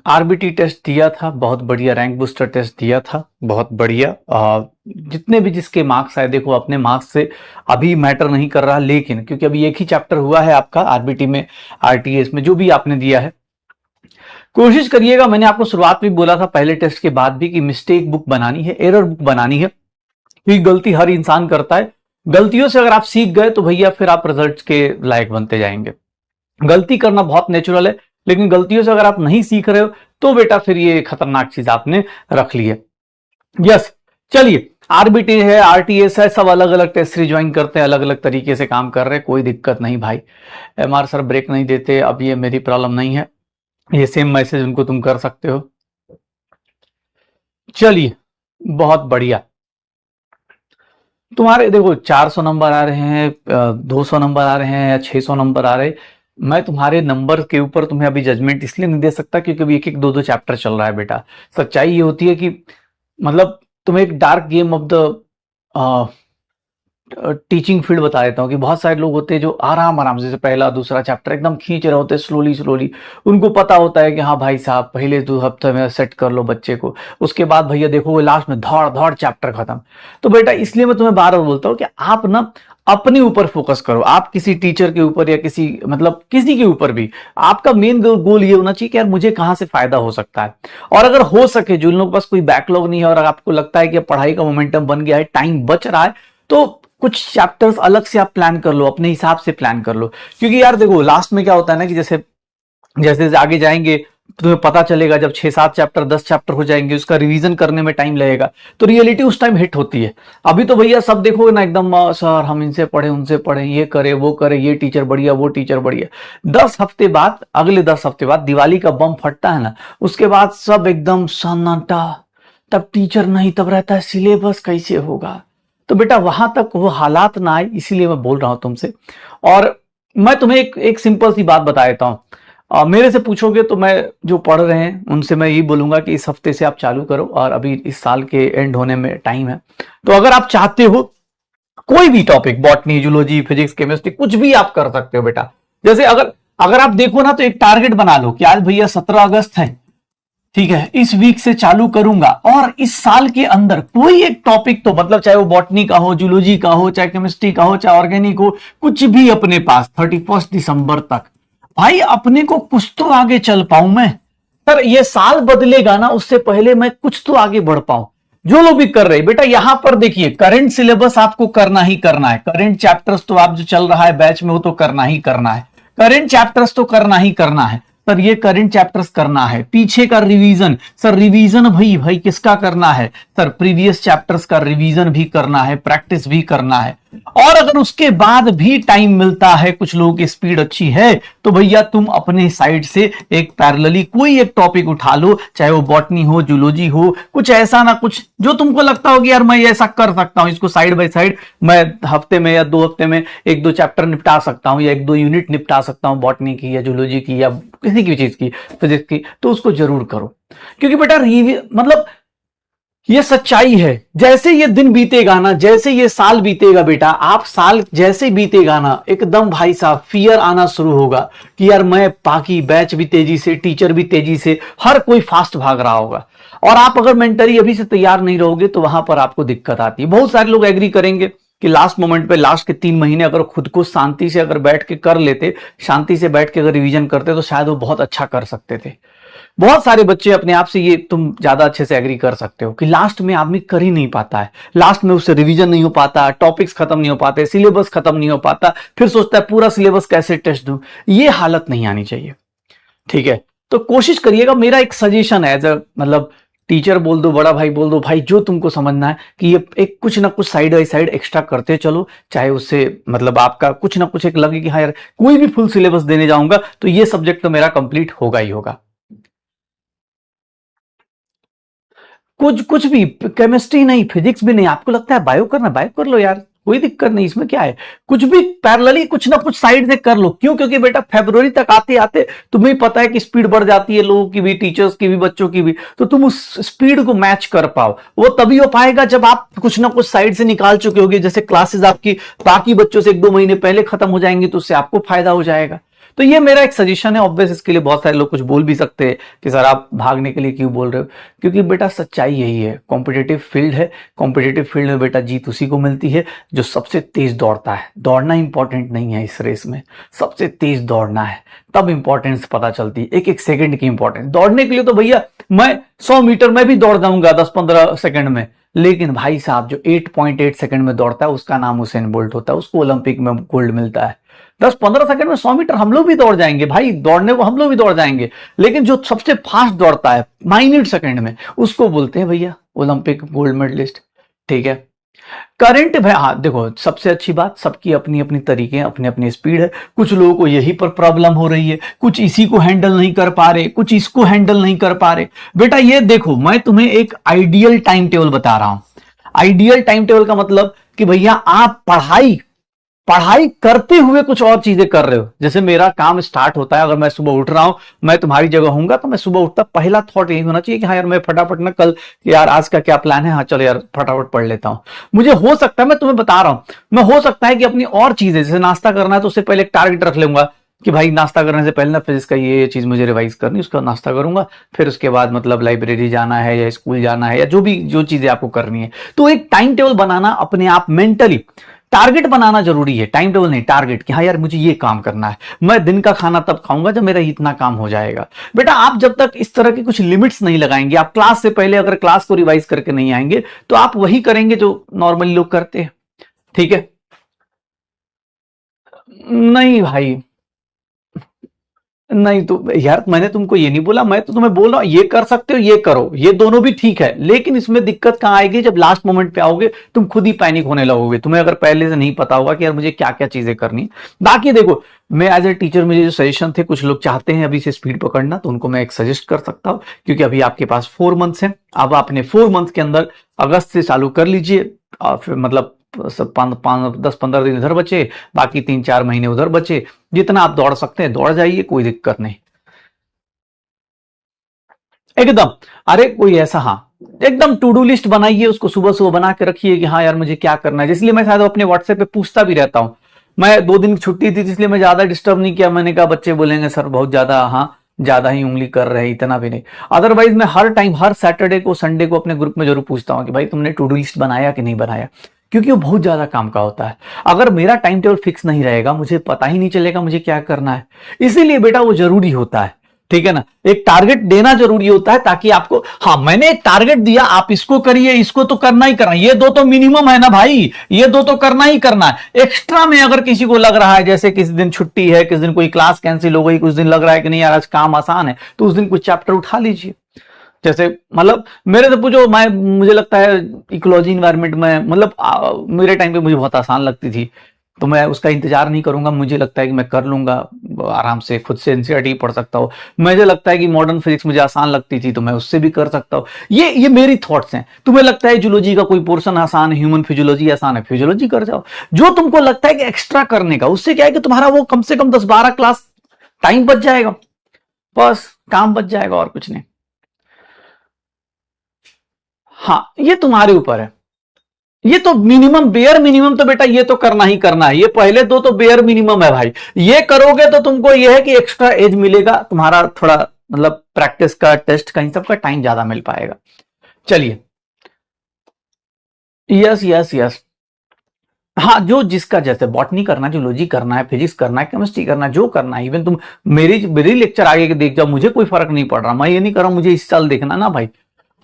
RBT test दिया था, बहुत बढ़िया। रैंक बूस्टर टेस्ट दिया था, बहुत बढ़िया। जितने भी जिसके मार्क्स आए, देखो अपने मार्क्स से अभी मैटर नहीं कर रहा, लेकिन क्योंकि अभी एक ही चैप्टर हुआ है आपका आरबीटी में, आरटीएस में जो भी आपने दिया है, कोशिश करिएगा। मैंने आपको शुरुआत में बोला था पहले टेस्ट के बाद भी कि मिस्टेक बुक बनानी है, एरर बुक बनानी है, क्योंकि गलती हर इंसान करता है। गलतियों से अगर आप सीख गए तो भैया फिर आप रिजल्ट के लायक बनते जाएंगे। गलती करना बहुत नेचुरल है, लेकिन गलतियों से अगर आप नहीं सीख रहे हो तो बेटा फिर ये खतरनाक चीज आपने रख ली है। यस, चलिए, आरबीटी है, आरटीएस है, सब अलग अलग टेस्ट सीरीज ज्वाइन करते हैं, अलग अलग तरीके से काम कर रहे हैं, कोई दिक्कत नहीं भाई। एमआर सर ब्रेक नहीं देते, अब ये मेरी प्रॉब्लम नहीं है, ये सेम मैसेज उनको तुम कर सकते हो। चलिए, बहुत बढ़िया। तुम्हारे देखो 400 नंबर आ रहे हैं, 200 नंबर आ रहे हैं या 600 नंबर आ रहे हैं, मैं तुम्हारे नंबर के ऊपर तुम्हें अभी जजमेंट इसलिए नहीं दे सकता क्योंकि अभी एक एक दो दो चैप्टर चल रहा है बेटा। सच्चाई ये होती है कि मतलब तुम्हें एक dark game of the teaching field बता देता हूँ कि बहुत सारे लोग होते हैं जो आराम आराम से पहला दूसरा चैप्टर एकदम खींच रहे होते हैं, स्लोली स्लोली। उनको पता होता है कि हाँ भाई साहब पहले 2 हफ्ते में सेट कर लो बच्चे को, उसके बाद भैया देखोगे लास्ट में धड़ धड़ चैप्टर खत्म। तो बेटा इसलिए मैं तुम्हें बार बार बोलता हूँ कि आप ना अपने ऊपर फोकस करो। आप किसी टीचर के ऊपर या किसी मतलब किसी के ऊपर भी, आपका मेन गोल ये होना चाहिए कि यार मुझे कहाँ से फायदा हो सकता है। और अगर हो सके, जो लोगों के पास कोई बैकलॉग नहीं है और आपको लगता है कि पढ़ाई का मोमेंटम बन गया है, टाइम बच रहा है, तो कुछ चैप्टर्स अलग से आप प्लान कर लो, अपने हिसाब से प्लान कर लो। क्योंकि यार देखो लास्ट में क्या होता है ना कि जैसे जैसे आगे जाएंगे तुम्हें पता चलेगा, जब 6-7 चैप्टर 10 चैप्टर हो जाएंगे, उसका रिवीजन करने में टाइम लगेगा, तो रियलिटी उस टाइम हिट होती है। अभी तो भैया सब देखोगे ना एकदम सर हम इनसे पढ़े उनसे पढ़े, ये करे वो करे, ये टीचर बढ़िया वो टीचर बढ़िया। 10 हफ्ते बाद, अगले 10 हफ्ते बाद दिवाली का बम फटता है ना, उसके बाद सब एकदम सन्नाटा, तब टीचर नहीं, तब रहता है सिलेबस कैसे होगा। तो बेटा वहां तक वो हालात ना आए, इसीलिए मैं बोल रहा हूं तुमसे। और मैं तुम्हें एक सिंपल सी बात बता देता हूं। मेरे से पूछोगे तो मैं जो पढ़ रहे हैं उनसे मैं यही बोलूंगा कि इस हफ्ते से आप चालू करो, और अभी इस साल के एंड होने में टाइम है। तो अगर आप चाहते हो कोई भी topic, botany zoology physics chemistry, कुछ भी आप कर सकते हो बेटा। जैसे अगर आप देखो ना तो एक टारगेट बना लो कि आज भैया 17 अगस्त है, ठीक है, इस वीक से चालू करूंगा, और इस साल के अंदर कोई एक टॉपिक, तो मतलब चाहे वो बॉटनी का हो, जूलॉजी का हो, चाहे केमिस्ट्री का हो, चाहे ऑर्गेनिक हो, कुछ भी अपने पास 31 दिसंबर तक, भाई अपने को कुछ तो आगे चल पाऊं मैं। सर ये साल बदलेगा ना, उससे पहले मैं कुछ तो आगे बढ़ पाऊं। जो लोग भी कर रहे हैं बेटा, यहां पर देखिए करंट सिलेबस आपको करना ही करना है। करंट चैप्टर्स तो आप जो चल रहा है बैच में वो तो करना ही करना है। करंट चैप्टर्स तो करना ही करना है। सर ये करंट चैप्टर्स करना है, पीछे का रिवीजन, सर रिवीजन भाई किसका करना है, सर प्रीवियस चैप्टर्स का रिवीजन भी करना है, प्रैक्टिस भी करना है। और अगर उसके बाद भी टाइम मिलता है, कुछ लोगों की स्पीड अच्छी है, तो भैया तुम अपने साइड से एक पैरेलली कोई एक टॉपिक उठा लो, चाहे वो बॉटनी हो, जूलॉजी हो, कुछ ऐसा ना कुछ जो तुमको लगता हो कि यार मैं ऐसा कर सकता हूं, इसको साइड बाय साइड मैं हफ्ते में या 2 हफ्ते में 1-2 चैप्टर निपटा सकता हूं, या 1-2 यूनिट निपटा सकता हूं बॉटनी की या जूलॉजी की या किसी की चीज की, फिजिक्स की, तो उसको जरूर करो। क्योंकि बेटा मतलब ये सच्चाई है। जैसे ये दिन बीतेगा ना, जैसे ये साल बीतेगा बेटा, आप साल जैसे बीतेगा ना, एकदम भाई साहब फियर आना शुरू होगा कि यार मैं, बाकी बैच भी तेजी से, टीचर भी तेजी से, हर कोई फास्ट भाग रहा होगा। और आप अगर मेंटली अभी से तैयार नहीं रहोगे तो वहां पर आपको दिक्कत आती है। बहुत सारे लोग एग्री करेंगे कि लास्ट मोमेंट पे, लास्ट के 3 महीने अगर खुद को शांति से अगर बैठ के कर लेते, शांति से बैठ के अगर रिवीजन करते, तो शायद वो बहुत अच्छा कर सकते थे। बहुत सारे बच्चे अपने आप से, ये तुम ज्यादा अच्छे से एग्री कर सकते हो कि लास्ट में आदमी कर ही नहीं पाता है, लास्ट में उससे रिवीजन नहीं हो पाता, टॉपिक्स खत्म नहीं हो पाते, सिलेबस खत्म नहीं हो पाता, फिर सोचता है पूरा सिलेबस कैसे टेस्ट दूं। ये हालत नहीं आनी चाहिए, ठीक है। तो कोशिश करिएगा, मेरा एक सजेशन है, एज अ मतलब टीचर बोल दो, बड़ा भाई बोल दो, भाई जो तुमको समझना है कि ये एक कुछ ना कुछ साइड बाई साइड एक्स्ट्रा करते चलो, चाहे उससे मतलब आपका कुछ ना कुछ एक लगे कि हाँ यार कोई भी फुल सिलेबस देने जाऊंगा तो ये सब्जेक्ट तो मेरा कंप्लीट होगा ही होगा। कुछ भी, केमिस्ट्री नहीं, फिजिक्स भी नहीं, आपको लगता है बायो करना, बायो कर लो यार, कोई दिक्कत नहीं, इसमें क्या है। कुछ भी पैरेलली कुछ ना कुछ साइड से कर लो। क्यों? क्योंकि बेटा फरवरी तक आते आते तुम्हें पता है कि स्पीड बढ़ जाती है, लोगों की भी, टीचर्स की भी, बच्चों की भी, तो तुम उस स्पीड को मैच कर पाओ। वो तभी हो पाएगा जब आप कुछ ना कुछ साइड से निकाल चुके होगे। जैसे क्लासेस आपकी बाकी बच्चों से 1-2 महीने पहले खत्म हो जाएंगी, तो उससे आपको फायदा हो जाएगा। तो ये मेरा एक सजेशन है। ऑब्वियस इसके लिए बहुत सारे लोग कुछ बोल भी सकते हैं कि सर आप भागने के लिए क्यों बोल रहे हो, क्योंकि बेटा सच्चाई यही है, कॉम्पिटेटिव फील्ड है, कॉम्पिटेटिव फील्ड में बेटा जीत उसी को मिलती है जो सबसे तेज दौड़ता है। दौड़ना इंपॉर्टेंट नहीं है इस रेस में, सबसे तेज दौड़ना है, तब इंपॉर्टेंस पता चलती है, एक एक सेकंड की इंपॉर्टेंस। दौड़ने के लिए तो भैया मैं 100 मीटर में भी दौड़ जाऊंगा 10-15 सेकंड में, लेकिन भाई साहब जो 8.8 सेकंड में दौड़ता है उसका नाम हुसैन बोल्ट होता है, उसको ओलंपिक में गोल्ड मिलता है। 10-15 सेकंड में 100 मीटर हम लोग भी दौड़ जाएंगे भाई, दौड़ने को हम लोग भी दौड़ जाएंगे, लेकिन जो सबसे फास्ट दौड़ता है माइनट सेकंड में उसको बोलते हैं भैया ओलंपिक गोल्ड मेडलिस्ट। ठीक है, करंट भाई, हाँ देखो सबसे अच्छी बात, सबकी अपनी अपनी तरीके हैं, अपनी अपनी स्पीड है। कुछ लोगों को यही पर प्रॉब्लम हो रही है, कुछ इसी को हैंडल नहीं कर पा रहे, कुछ इसको हैंडल नहीं कर पा रहे। बेटा ये देखो मैं तुम्हें एक आइडियल टाइम टेबल बता रहा हूं। आइडियल टाइम टेबल का मतलब कि भैया आप पढ़ाई पढ़ाई करते हुए कुछ और चीजें कर रहे हो। जैसे मेरा काम स्टार्ट होता है, अगर मैं सुबह उठ रहा हूं, मैं तुम्हारी जगह होऊंगा तो मैं सुबह उठता पहला थॉट यही होना चाहिए कि हाँ यार मैं फटाफट ना कल यार आज का क्या प्लान है, हाँ चलो यार फटाफट पढ़ लेता हूं। मुझे हो सकता है, मैं तुम्हें बता रहा हूं, मैं हो सकता है कि अपनी और चीजें जैसे नाश्ता करना है तो उससे पहले एक टारगेट रख लूंगा कि भाई नाश्ता करने से पहले ना फिजिक्स का ये चीज मुझे रिवाइज करनी, उसका नाश्ता करूंगा, फिर उसके बाद मतलब लाइब्रेरी जाना है या स्कूल जाना है या जो चीजें आपको करनी है। तो एक टाइम टेबल बनाना अपने आप मेंटली, टारगेट बनाना जरूरी है, टाइम टेबल नहीं टारगेट, कि हाँ यार मुझे ये काम करना है, मैं दिन का खाना तब खाऊंगा जब मेरा इतना काम हो जाएगा। बेटा आप जब तक इस तरह की कुछ लिमिट्स नहीं लगाएंगे, आप क्लास से पहले अगर क्लास को रिवाइज करके नहीं आएंगे तो आप वही करेंगे जो नॉर्मली लोग करते हैं। ठीक है, नहीं भाई, नहीं तो यार मैंने तुमको ये नहीं बोला, मैं तो तुम्हें बोल रहा हूं ये कर सकते हो, ये करो, ये दोनों भी ठीक है, लेकिन इसमें दिक्कत कहां आएगी, जब लास्ट मोमेंट पे आओगे तुम खुद ही पैनिक होने लगोगे, तुम्हें अगर पहले से नहीं पता होगा कि यार मुझे क्या क्या चीजें करनी है। बाकी देखो मैं एज ए टीचर, मुझे जो सजेशन थे, कुछ लोग चाहते हैं अभी से स्पीड पकड़ना, तो उनको मैं एक सजेस्ट कर सकता हूं, क्योंकि अभी आपके पास 4 मंथ्स हैं। अब आपने 4 मंथ के अंदर अगस्त से चालू कर लीजिए, और फिर मतलब 10-15 दिन इधर बचे, बाकी 3-4 महीने उधर बचे, जितना आप दौड़ सकते हैं दौड़ जाइए, कोई दिक्कत नहीं एकदम। अरे कोई ऐसा, हाँ एकदम टू डू लिस्ट बनाइए, उसको सुबह सुबह बना के रखिए कि हाँ यार मुझे क्या करना है। इसलिए मैं शायद अपने व्हाट्सएप पे पूछता भी रहता हूँ। मैं 2 दिन की छुट्टी थी इसलिए मैं ज्यादा डिस्टर्ब नहीं किया, मैंने कहा बच्चे बोलेंगे सर बहुत ज्यादा, हाँ ज्यादा ही उंगली कर रहे हैं, इतना भी नहीं। अदरवाइज मैं हर टाइम, हर सैटरडे को संडे को अपने ग्रुप में जरूर पूछता हूँ कि भाई तुमने टू डू लिस्ट बनाया कि नहीं बनाया, क्योंकि वो बहुत ज्यादा काम का होता है। अगर मेरा टाइम टेबल फिक्स नहीं रहेगा मुझे पता ही नहीं चलेगा मुझे क्या करना है। इसीलिए बेटा वो जरूरी होता है, ठीक है ना, एक टारगेट देना जरूरी होता है, ताकि आपको, हाँ मैंने एक टारगेट दिया आप इसको करिए, इसको तो करना ही करना, ये दो तो मिनिमम है ना भाई, ये दो तो करना ही करना है। एक्स्ट्रा में अगर किसी को लग रहा है जैसे किसी दिन छुट्टी है, किसी दिन कोई क्लास कैंसिल हो गई, कुछ दिन लग रहा है कि नहीं यार आज काम आसान है, तो उस दिन कुछ चैप्टर उठा लीजिए। जैसे मतलब मेरे से पूछो, मैं मुझे लगता है इकोलॉजी इन्वायरमेंट में मतलब मेरे टाइम पे मुझे बहुत आसान लगती थी, तो मैं उसका इंतजार नहीं करूंगा, मुझे लगता है कि मैं कर लूंगा आराम से, खुद से एनसीईआरटी पढ़ सकता हूँ। मुझे लगता है कि मॉडर्न फिजिक्स मुझे आसान लगती थी तो मैं उससे भी कर सकता हूँ। ये मेरी थॉट्स हैं। तुम्हें लगता है जूलॉजी का कोई पोर्शन आसान है, ह्यूमन फिजियोलॉजी आसान है, फिजियोलॉजी कर जाओ। जो तुमको लगता है कि एक्स्ट्रा करने का, उससे क्या है कि तुम्हारा वो कम से कम 10-12 क्लास टाइम बच जाएगा, बस काम बच जाएगा और कुछ नहीं। हाँ ये तुम्हारे ऊपर है, ये तो मिनिमम बेयर मिनिमम तो बेटा ये तो करना ही करना है, ये पहले दो तो बेयर मिनिमम है भाई। ये करोगे तो तुमको ये है कि एक्स्ट्रा एज मिलेगा, तुम्हारा थोड़ा मतलब प्रैक्टिस का, टेस्ट का, इन सब का टाइम ज्यादा मिल पाएगा। चलिए, यस यस यस, हाँ जो जिसका जैसे बॉटनी करना है, जूलॉजी करना है, फिजिक्स करना है, केमिस्ट्री करना है, जो करना है, इवन तुम मेरी लेक्चर आगे के देख जाओ, मुझे कोई फर्क नहीं पड़ रहा, मैं ये नहीं कर रहा हूं मुझे इस साल देखना ना भाई।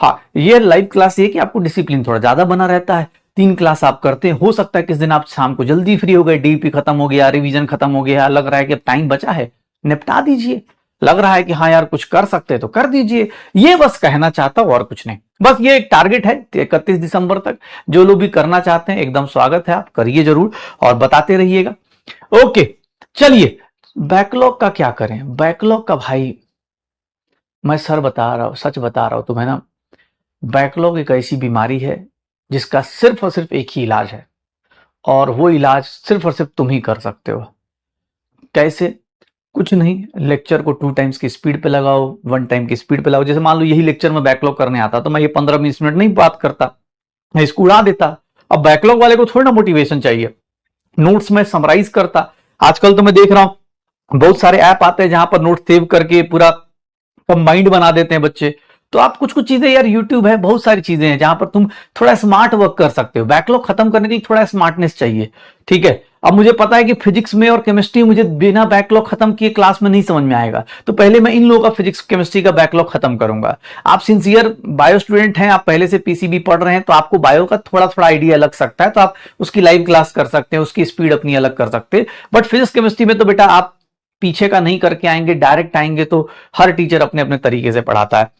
हाँ ये लाइव क्लास ये कि आपको डिसिप्लिन थोड़ा ज्यादा बना रहता है, 3 क्लास आप करते हैं, हो सकता है किस दिन आप शाम को जल्दी फ्री हो गए, डीपी खत्म हो गया, रिवीजन खत्म हो गया, लग रहा है कि अब टाइम बचा है, निपटा दीजिए। लग रहा है कि हाँ यार कुछ कर सकते हैं तो कर दीजिए। ये बस कहना चाहता हूं और कुछ नहीं, बस ये एक टारगेट है 31 दिसंबर तक। जो लोग भी करना चाहते हैं एकदम स्वागत है, आप करिए जरूर और बताते रहिएगा। ओके चलिए, बैकलॉग का क्या करें, बैकलॉग का भाई मैं सर बता रहा हूं, सच बता रहा हूं तुम्हें ना, बैकलॉग एक ऐसी बीमारी है जिसका सिर्फ और सिर्फ एक ही इलाज है, और वो इलाज सिर्फ और सिर्फ तुम ही कर सकते हो। कैसे? कुछ नहीं, लेक्चर को 2 टाइम्स की स्पीड पे लगाओ, 1 टाइम की स्पीड पे लगाओ। जैसे मान लो यही लेक्चर में बैकलॉग करने आता तो मैं ये 15-20 मिनट नहीं बात करता, मैं इसको उड़ा देता। अब बैकलॉग वाले को थोड़ा ना मोटिवेशन चाहिए, नोट्स में समराइज करता। आजकल तो मैं देख रहा हूं बहुत सारे ऐप आते हैं जहां पर नोट सेव करके पूरा कंबाइंड बना देते हैं बच्चे। तो आप कुछ कुछ चीजें यार, यूट्यूब है, बहुत सारी चीजें हैं जहां पर तुम थोड़ा स्मार्ट वर्क कर सकते हो। बैकलॉग खत्म करने के लिए थोड़ा स्मार्टनेस चाहिए, ठीक है। अब मुझे पता है कि फिजिक्स में और केमिस्ट्री मुझे बिना बैकलॉग खत्म किए क्लास में नहीं समझ में आएगा, तो पहले मैं इन लोगों का फिजिक्स केमिस्ट्री का बैकलॉग खत्म करूंगा। आप सिंसियर बायो स्टूडेंट हैं, आप पहले से पीसीबी पढ़ रहे हैं, तो आपको बायो का थोड़ा थोड़ा आइडिया लग सकता है, तो आप उसकी लाइव क्लास कर सकते हैं, उसकी स्पीड अपनी अलग कर सकते हैं। बट फिजिक्स केमिस्ट्री में तो बेटा आप पीछे का नहीं करके आएंगे, डायरेक्ट आएंगे, तो हर टीचर अपने अपने तरीके से पढ़ाता है।